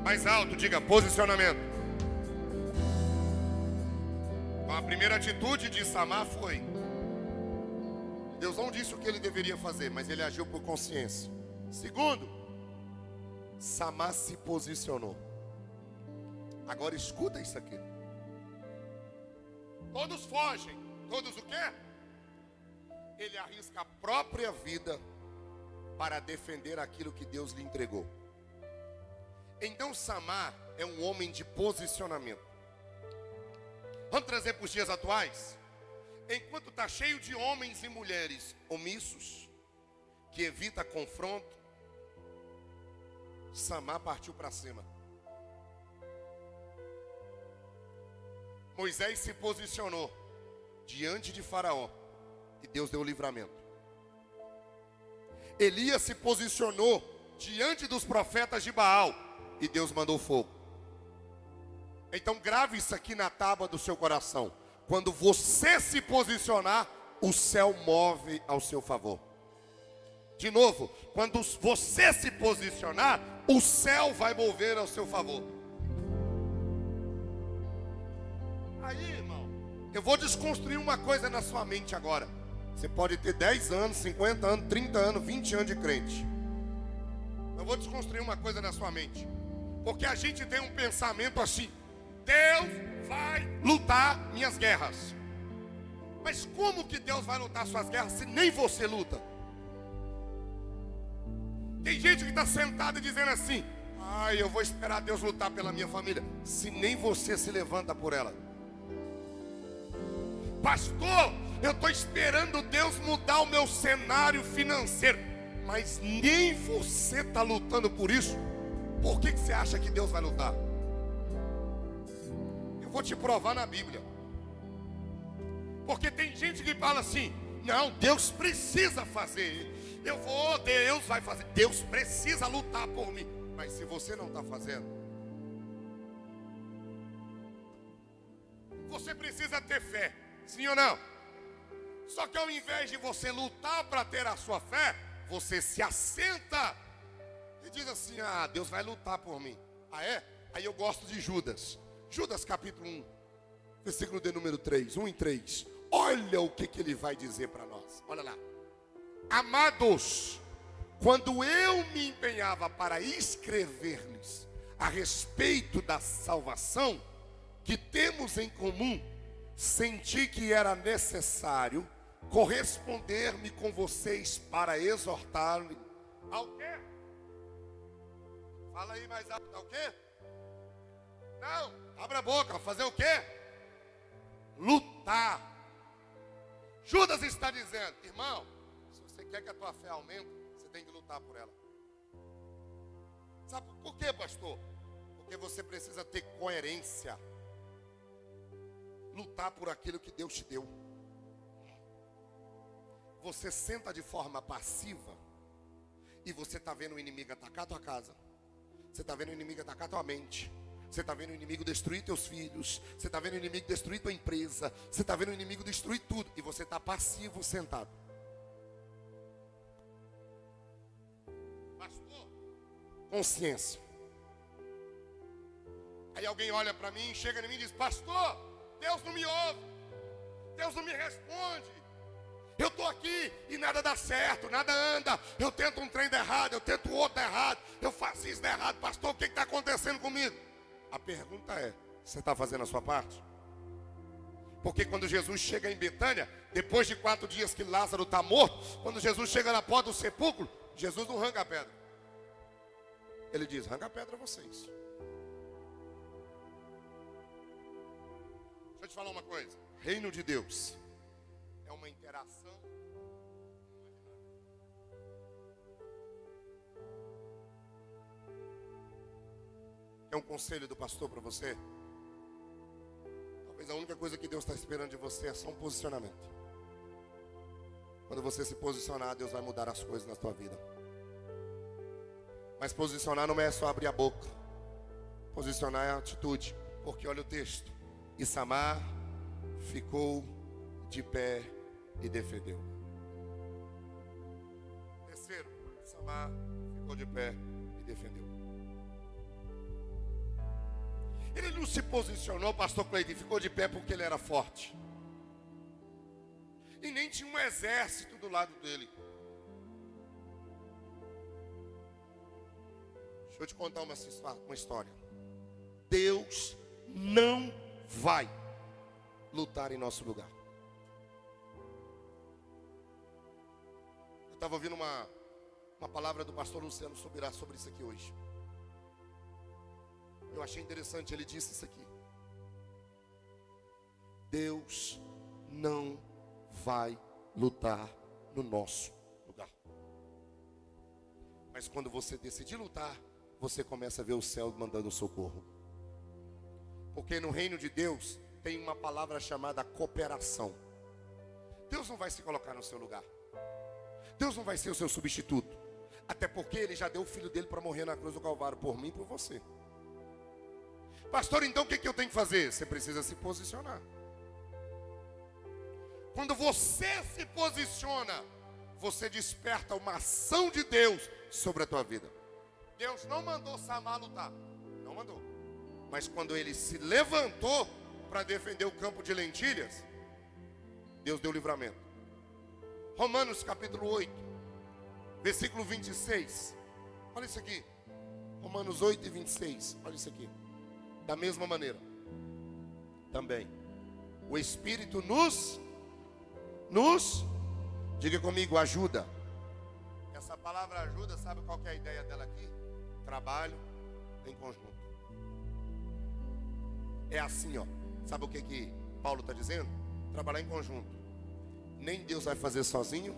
Mais alto, diga posicionamento. Então, a primeira atitude de Samar foi: Deus não disse o que ele deveria fazer, mas ele agiu por consciência. Segundo, Samar se posicionou. Agora escuta isso aqui. Todos fogem. Todos o quê? Ele arrisca a própria vida para defender aquilo que Deus lhe entregou. Então Samar é um homem de posicionamento. Vamos trazer para os dias atuais? Enquanto está cheio de homens e mulheres omissos, que evita confronto, Samar partiu para cima. Moisés se posicionou diante de Faraó e Deus deu o livramento. Elias se posicionou diante dos profetas de Baal e Deus mandou fogo. Então grave isso aqui na tábua do seu coração. Quando você se posicionar, o céu move ao seu favor. De novo, quando você se posicionar, o céu vai mover ao seu favor. Aí, irmão, eu vou desconstruir uma coisa na sua mente agora. Você pode ter 10 anos, 50 anos, 30 anos, 20 anos de crente. Eu vou desconstruir uma coisa na sua mente. Porque a gente tem um pensamento assim: Deus vai lutar minhas guerras. Mas como que Deus vai lutar suas guerras se nem você luta? Tem gente que está sentada dizendo assim: ai, eu vou esperar Deus lutar pela minha família, se nem você se levanta por ela. Pastor, eu estou esperando Deus mudar o meu cenário financeiro, mas nem você está lutando por isso. Por que você acha que Deus vai lutar? Eu vou te provar na Bíblia. Porque tem gente que fala assim: Não, Deus precisa fazer. Deus vai fazer. Deus precisa lutar por mim. Mas se você não está fazendo, você precisa ter fé, sim ou não? Só que ao invés de você lutar para ter a sua fé, você se assenta e diz assim: ah, Deus vai lutar por mim. Ah, é? Aí eu gosto de Judas. Judas capítulo 1, versículo de número 3, 1 e 3. Olha o que ele vai dizer para nós. Olha lá. Amados, quando eu me empenhava para escrever-lhes a respeito da salvação que temos em comum, senti que era necessário corresponder-me com vocês para exortar-me ao quê? Fala aí mais alto, ao quê? Não, abra a boca, fazer o quê? Lutar. Judas está dizendo: irmão, se você quer que a tua fé aumente, você tem que lutar por ela. Sabe por quê, pastor? Porque você precisa ter coerência. Lutar por aquilo que Deus te deu. Você senta de forma passiva e você está vendo o inimigo atacar a tua casa. Você está vendo o inimigo atacar a tua mente. Você está vendo o inimigo destruir teus filhos. Você está vendo o inimigo destruir tua empresa. Você está vendo o inimigo destruir tudo. E você está passivo, sentado. Pastor, consciência. Aí alguém olha para mim, chega em mim e diz: pastor, Deus não me ouve. Deus não me responde. Eu estou aqui e nada dá certo, nada anda. Eu tento um trem errado, eu tento outro errado. Eu faço isso errado. Pastor, o que está acontecendo comigo? A pergunta é: você está fazendo a sua parte? Porque quando Jesus chega em Betânia, depois de 4 dias que Lázaro está morto, quando Jesus chega na porta do sepulcro, Jesus não arranca a pedra. Ele diz: arranca a pedra vocês. Deixa eu te falar uma coisa. Reino de Deus é uma interação. É um conselho do pastor para você. Talvez a única coisa que Deus está esperando de você é só um posicionamento. Quando você se posicionar, Deus vai mudar as coisas na tua vida. Mas posicionar não é só abrir a boca. Posicionar é a atitude. Porque olha o texto: e Samar ficou de pé e defendeu. Terceiro, Samar ficou de pé e defendeu. Ele não se posicionou, pastor Cleiton, ficou de pé porque ele era forte. E nem tinha um exército do lado dele. Deixa eu te contar uma história. Deus não vai lutar em nosso lugar. Eu estava ouvindo uma palavra do pastor Luciano Subirá sobre isso aqui hoje. Eu achei interessante, ele disse isso aqui: Deus não vai lutar no nosso lugar. Mas quando você decidir lutar, você começa a ver o céu mandando socorro. Porque no reino de Deus tem uma palavra chamada cooperação. Deus não vai se colocar no seu lugar. Deus não vai ser o seu substituto. Até porque Ele já deu o filho dele para morrer na cruz do Calvário por mim e por você. Pastor, então o que eu tenho que fazer? Você precisa se posicionar. Quando você se posiciona, você desperta uma ação de Deus sobre a tua vida. Deus não mandou Samar lutar. Não mandou. Mas quando ele se levantou para defender o campo de lentilhas, Deus deu livramento. Romanos capítulo 8, versículo 26. Olha isso aqui. Romanos 8 e 26. Olha isso aqui. Da mesma maneira, também, o Espírito nos, diga comigo, ajuda. Essa palavra ajuda, sabe qual que é a ideia dela aqui? Trabalho em conjunto. É assim, ó. Sabe o que Paulo está dizendo? Trabalhar em conjunto. Nem Deus vai fazer sozinho,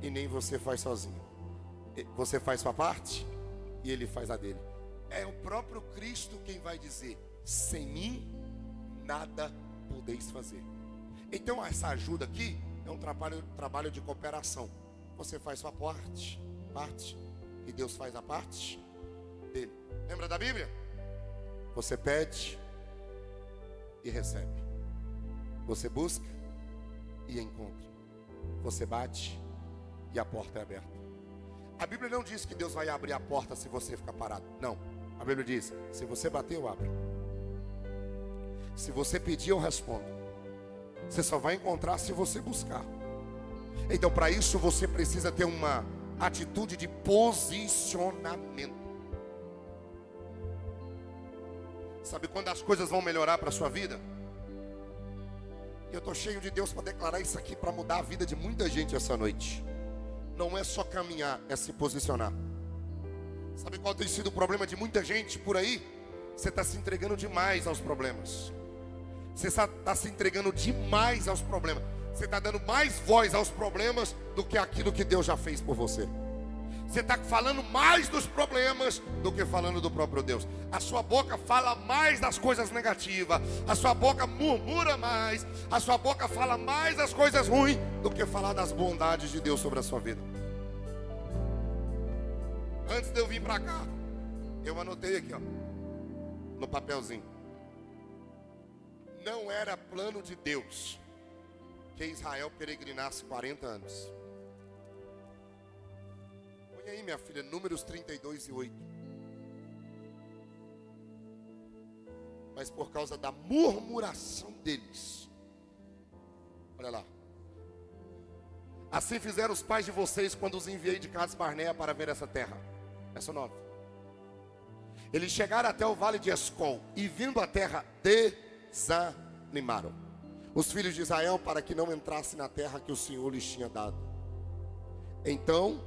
e nem você faz sozinho. Você faz sua parte, e Ele faz a dele. É o próprio Cristo quem vai dizer: sem mim, nada podeis fazer. Então essa ajuda aqui é um trabalho de cooperação. Você faz sua parte, e Deus faz a parte dele. Lembra da Bíblia? Você pede e recebe. Você busca e encontra. Você bate e a porta é aberta. A Bíblia não diz que Deus vai abrir a porta se você ficar parado. Não. A Bíblia diz: se você bater, eu abro. Se você pedir, eu respondo. Você só vai encontrar se você buscar. Então, para isso, você precisa ter uma atitude de posicionamento. Sabe quando as coisas vão melhorar para a sua vida? E eu estou cheio de Deus para declarar isso aqui, para mudar a vida de muita gente essa noite. Não é só caminhar, é se posicionar. Sabe qual tem sido o problema de muita gente por aí? Você está se entregando demais aos problemas. Você está se entregando demais aos problemas. Você está dando mais voz aos problemas do que aquilo que Deus já fez por você. Você está falando mais dos problemas do que falando do próprio Deus. A sua boca fala mais das coisas negativas. A sua boca murmura mais. A sua boca fala mais das coisas ruins do que falar das bondades de Deus sobre a sua vida. Antes de eu vir para cá, eu anotei aqui, ó, no papelzinho. Não era plano de Deus que Israel peregrinasse 40 anos. Põe aí, minha filha, Números 32 e 8. Mas por causa da murmuração deles, olha lá. Assim fizeram os pais de vocês quando os enviei de Cades Barnea para ver essa terra. Verso 9. Eles chegaram até o vale de Escol e vindo a terra desanimaram os filhos de Israel para que não entrassem na terra que o Senhor lhes tinha dado. Então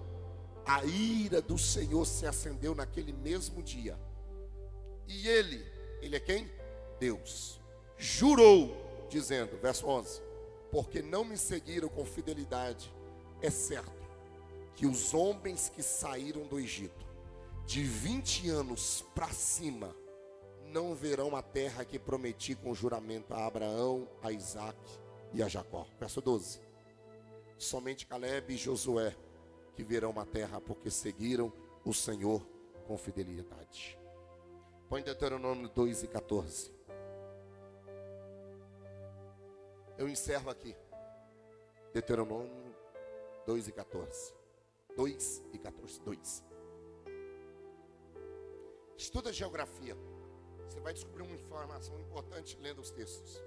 a ira do Senhor se acendeu naquele mesmo dia. E ele é quem? Deus. Jurou, dizendo, verso 11: porque não me seguiram com fidelidade, é certo que os homens que saíram do Egito, de 20 anos para cima, não verão a terra que prometi com juramento a Abraão, a Isaque e a Jacó. Verso 12. Somente Caleb e Josué que verão a terra, porque seguiram o Senhor com fidelidade. Põe Deuteronômio 2 e 14. Eu encerro aqui. Deuteronômio 2 e 14. 2 e 14. 2. Estuda geografia. Você vai descobrir uma informação importante lendo os textos.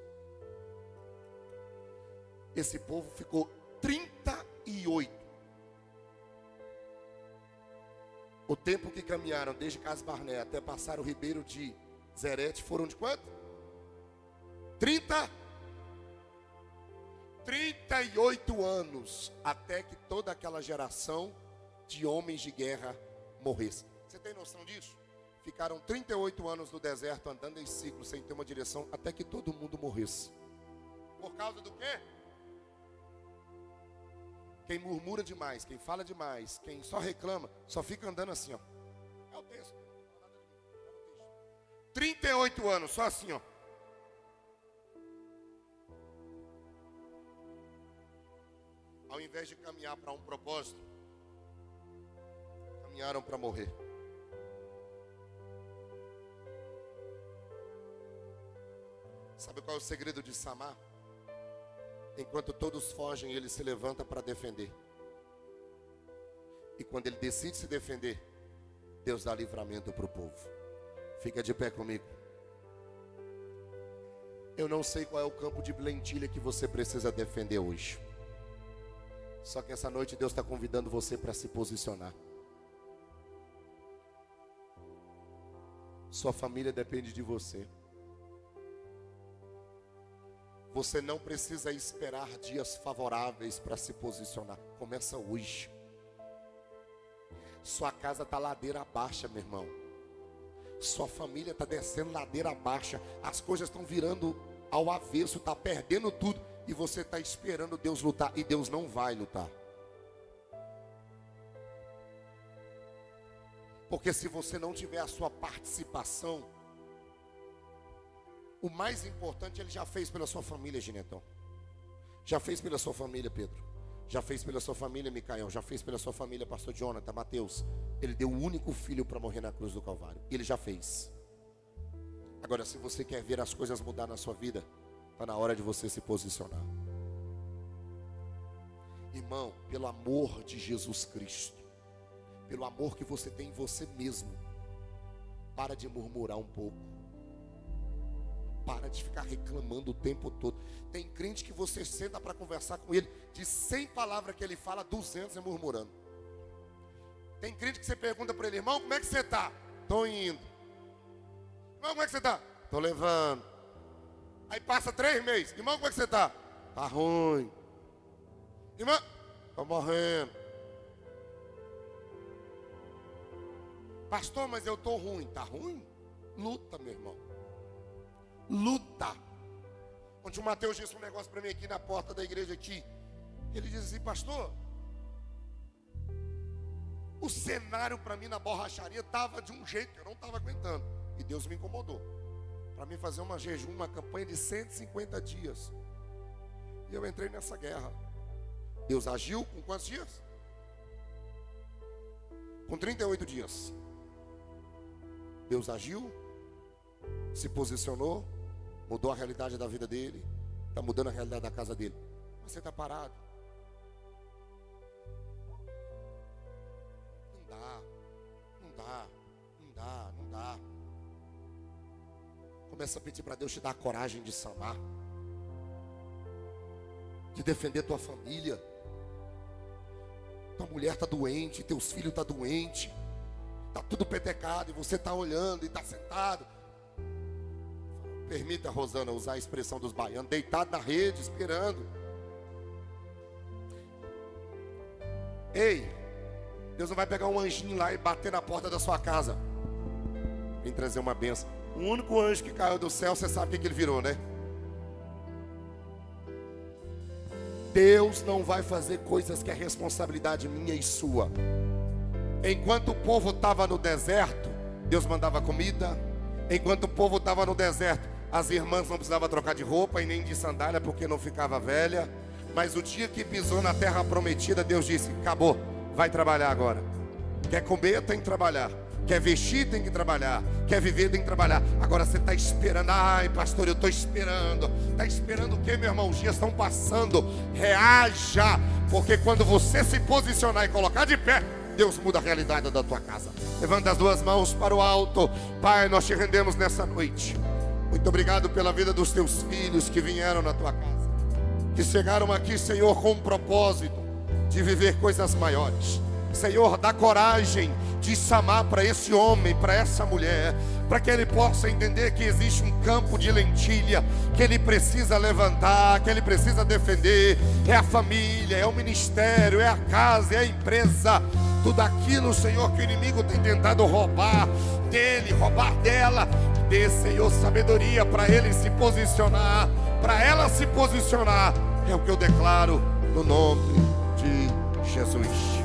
Esse povo ficou 38. O tempo que caminharam desde Cades Barnea até passar o ribeiro de Zerete foram de quanto? 38 anos, até que toda aquela geração de homens de guerra morresse. Você tem noção disso? Ficaram 38 anos no deserto, andando em ciclo, sem ter uma direção, até que todo mundo morresse. Por causa do quê? Quem murmura demais, quem fala demais, quem só reclama, só fica andando assim, ó. É o texto. 38 anos, só assim, ó. Ao invés de caminhar para um propósito, caminharam para morrer. Sabe qual é o segredo de Samar? Enquanto todos fogem, ele se levanta para defender. E quando ele decide se defender, Deus dá livramento para o povo. Fica de pé comigo. Eu não sei qual é o campo de lentilha que você precisa defender hoje. Só que essa noite Deus está convidando você para se posicionar. Sua família depende de você. Você não precisa esperar dias favoráveis para se posicionar. Começa hoje. Sua casa está ladeira abaixo, meu irmão. Sua família está descendo ladeira abaixo. As coisas estão virando ao avesso, está perdendo tudo. E você está esperando Deus lutar. E Deus não vai lutar. Porque se você não tiver a sua participação, o mais importante Ele já fez pela sua família, Ginetão. Já fez pela sua família, Pedro. Já fez pela sua família, Micael. Já fez pela sua família, pastor Jonathan, Mateus. Ele deu o único filho para morrer na cruz do Calvário. Ele já fez. Agora, se você quer ver as coisas mudar na sua vida, está na hora de você se posicionar. Irmão, pelo amor de Jesus Cristo, pelo amor que você tem em você mesmo, para de murmurar um pouco. Para de ficar reclamando o tempo todo. Tem crente que você senta para conversar com ele, de 100 palavras que ele fala, 200 é murmurando. Tem crente que você pergunta para ele: irmão, como é que você está? Estou indo. Irmão, como é que você está? Estou levando. Aí passa 3 meses. Irmão, como é que você está? Está ruim. Irmão, estou morrendo. Pastor, mas eu estou ruim. Está ruim? Luta, meu irmão. Luta. Ontem o Mateus disse um negócio para mim aqui na porta da igreja aqui. Ele disse assim: pastor, o cenário para mim na borracharia estava de um jeito que eu não estava aguentando. E Deus me incomodou para mim fazer uma jejum, uma campanha de 150 dias. E eu entrei nessa guerra. Deus agiu com quantos dias? Com 38 dias. Deus agiu, se posicionou, mudou a realidade da vida dele, está mudando a realidade da casa dele. Mas você está parado. Não dá. Começa a pedir para Deus te dar a coragem de samar, de defender tua família. Tua mulher está doente, teus filhos estão doentes, está tudo petecado e você está olhando e está sentado. Permita, Rosana, usar a expressão dos baianos, deitado na rede, esperando. Ei, Deus não vai pegar um anjinho lá e bater na porta da sua casa. Vem trazer uma bênção. O único anjo que caiu do céu, você sabe o que ele virou, né? Deus não vai fazer coisas que é responsabilidade minha e sua. Enquanto o povo estava no deserto, Deus mandava comida. Enquanto o povo estava no deserto, as irmãs não precisavam trocar de roupa e nem de sandália, porque não ficava velha. Mas o dia que pisou na terra prometida, Deus disse: acabou, vai trabalhar agora. Quer comer, tem que trabalhar. Quer vestir, tem que trabalhar. Quer viver, tem que trabalhar. Agora você está esperando. Ai, pastor, eu estou esperando. Está esperando o quê, meu irmão? Os dias estão passando. Reaja, porque quando você se posicionar e colocar de pé, Deus muda a realidade da tua casa. Levanta as duas mãos para o alto. Pai, nós te rendemos nessa noite. Muito obrigado pela vida dos teus filhos que vieram na tua casa, que chegaram aqui, Senhor, com um propósito de viver coisas maiores. Senhor, dá coragem de chamar para esse homem, para essa mulher, para que ele possa entender que existe um campo de lentilha que ele precisa levantar, que ele precisa defender. É a família, é o ministério, é a casa, é a empresa. Tudo aquilo, Senhor, que o inimigo tem tentado roubar dele, roubar dela. Dê, Senhor, sabedoria para ele se posicionar, para ela se posicionar. É o que eu declaro no nome de Jesus.